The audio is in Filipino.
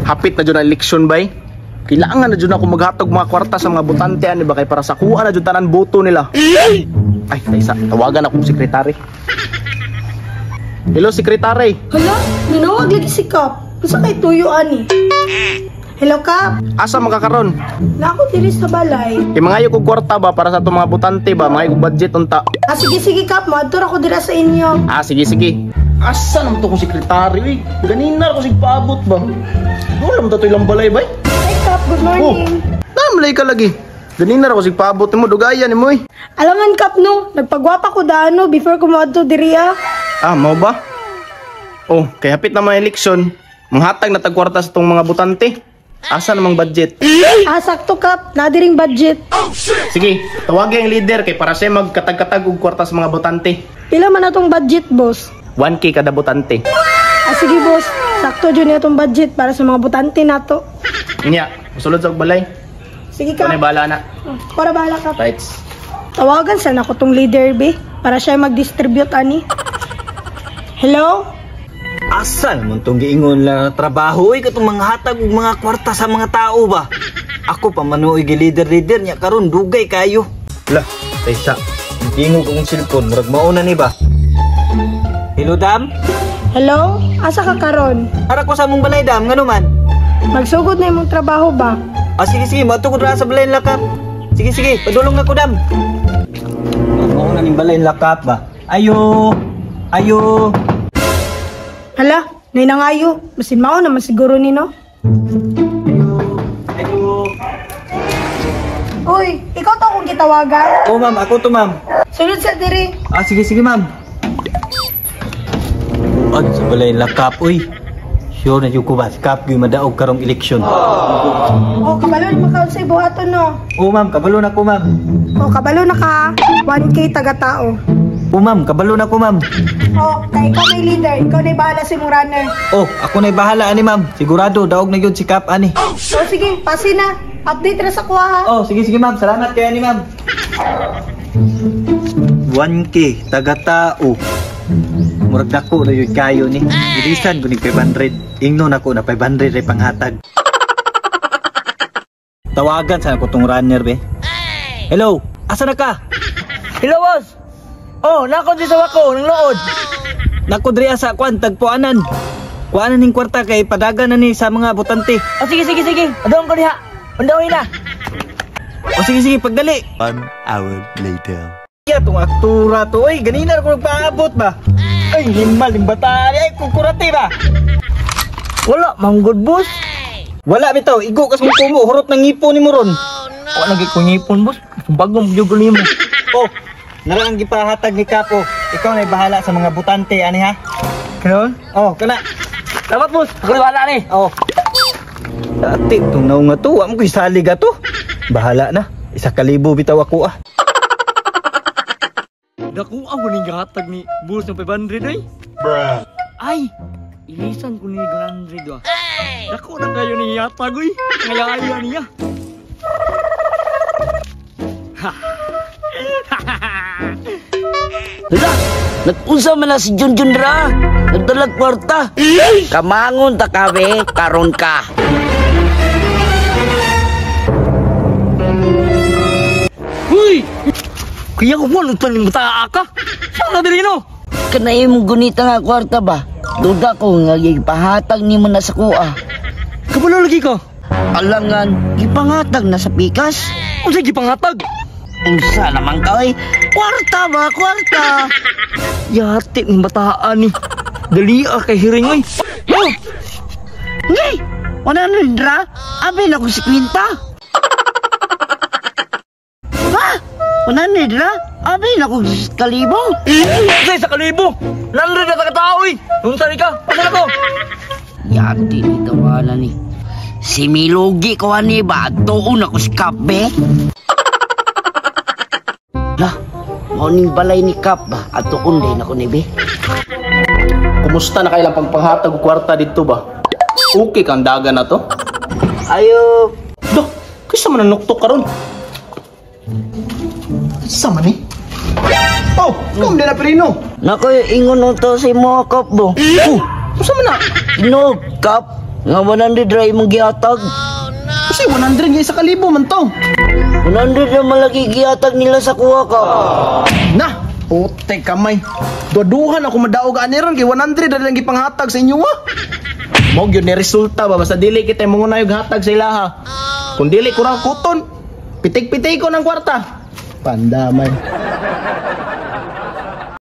hapit na dyan ang eleksyon bay. Kailangan na dyan ako maghatog mga kwarta sa mga botante ani ba kay para sa kuha na dyan tanan boto nila. Ay, Taisa, tawagan akong sekretary. Hello, sekretary. Hala, nanawag lagi si Kap. Masa kay tuyo ani? Hello Kap. Asa makakaron? Na ako diri sa balay. Mangayo kog kwarta ba para sa itong mga botante ba? Mangayo kog budget unta. Sige Kap, maadtor ako dira sa inyo. Sige. Asa naman to kong sekretary? Ganina ako sigpaabot ba? Doon naman to ilang balay ba? Hi Kap, good morning. Namlay ka lagi. Ganina ako sigpaabot mo, dugayan mo eh. Alaman Kap no, nagpagwapa ko daano before ko maadto diri ah. Mau ba? Oh, kay hapit na mga eleksyon, manghatag na tagkwarta sa itong mga botante. Asa namang budget? Sakto Kap, nadiring budget. Sige, tawagin ang leader kay para siya magkatag-katag og kwarta sa mga botante. Pila man atong budget, boss? 1K kada botante. Sige boss, sakto dyan itong budget para sa mga botante nato. Inya, musulod sa balay. Sige Kap. Ano bahala na? Para bahala Kap. Right. Tawagan sana ko tong leader be para siya mag-distribute ani. Hello? Asa naman itong giingon lang trabaho ay katong mga hatag ug mga kwarta sa mga tao ba? Ako pa manuoy gi-leader niya karon dugay kayo. Lah, Taisa, tingog akong cellphone murag mauna ni ba? Hello Dam? Hello? Asa ka karon? Ara ko sa among balay Dam, ngano man? Magsugod na imong trabaho ba? Sige, matukod ra sa balay lakap. Sige, padulong na ko Dam. Murag mauna ning balay lakap ba? Ayo. Hala, nangayo. Masin mao naman siguro ni no? Ayo. Uy, ikaw to akong gitawagan. Oh ma'am, ako to ma'am. Sunod sa diri. Sige ma'am. Sa balay lakap, uy. Sure na yung kubas, kap yung madaog karong eleksyon. Oh, kabalo na makaon sa ibuhaton no. Oo ma'am, kabalo na ko ma'am. Oh, kabalo na ka. 1K taga-tao. Oo ma'am, kabalo na ko ma'am. Oh, kay ikaw may leader. Ikaw na bahala sa imong runner. Oh, ako na'y bahala ani ma'am. Sigurado, daog na yun si kap ani. So sige, pasi na. Update ra sa kuha ha. Oh, sige ma'am. Salamat kayo ni ma'am. 1K, taga-tao. Murag dako na yun kayo ni. Bilisan ko ni 500. Ingnon ako na 500 ay panghatag. Tawagan sana ko tong runner be. Hello, asa na ka? Hello boss. Oh, nako di sa wako nang lood. Nako diri sa kwan tagpuanan. Kuanan ning kwarta kay padagan na ni sa mga botante. Sige. Adong ko diha. Undawi na. Sige, pagdali. 1 hour later. Kaya itong aktura to, ay, ganina ako nagpaabot ba? Ay, limbal, limbata, ay, kukurati ba? Wala, manggod boss. Wala bitaw, igo kas mo kumo, hurot ng ngipon ni mo ron. Wala lagi ko ngipon boss, bagong jugo ni mo. Oh, narang gipahatag ni Kapo, ikaw na bahala sa mga butante, ani ha? Kanon? Oh, kana. Salamat boss, ako na bahala ni. Oh. Dati, itong naunga to, wala mo ko isalig to. Bahala na, 1,000 bitaw ako ah. Naku, ako ning gatag ni boss ng 500 ay. Bruh. Ay, ilisan ko ni 100 ah. Naku, na kayo ni yatag uy. Ngayaya niya. Hala, nag-unsa man na si Junjun ra. Nagdalag kwarta. Kamangon ta kabe, karon ka. Uy! Kaya ko mo, nagpanimutaa ka. Saan na din no? Kanay mong gunita nga kwarta ba? Duda ko nga gipahatag nimo na sa kuha. Kabalo lagi ka? Alangan, gipangatag na sa pikas. Unsa gipangatag? Unsa naman ka oy? Kwarta ba, kwarta? Yati ng bataan ni. Dali kay hiring oy. Oh! Ngay! 100 ra? Abi na ko si Quinta. Ha? 100 ra? Abi na ko si Kalibong. Say sa kalibo. Nandun na taga-tao oy. Unsa ni ka? Pasal ako. Yati ni tawala ni. Si Milugi ko ani ba? Tuon ako si Kape. Lah, morning balay ni Kap ba? At tuon din ako ni Be. Kumusta na kailang pagpanghatag og kwarta dito ba? Okay kang daga na to? Ayo. Dok, kaysa man nanuktok karon. Sa man ni? Oh, kum din na Perino. Nakoy ingon to si mo Kap bo. Oh, sa man na? No, Kap. Nga 100 ra imong gihatag. Kasi 100 nga isa kalibo man to. 100 na malagi gihatag nila sa kuha ka. Na, putek kamay. Duduhan ako madaog aniron kay 100 na lang gipanghatag sa inyo ha. Mo gyud ni resulta ba basta dili kita mo na yung hatag sa ilaha. Kung dili kurang kuton, pitik-pitik ko ng kwarta. Pandamay.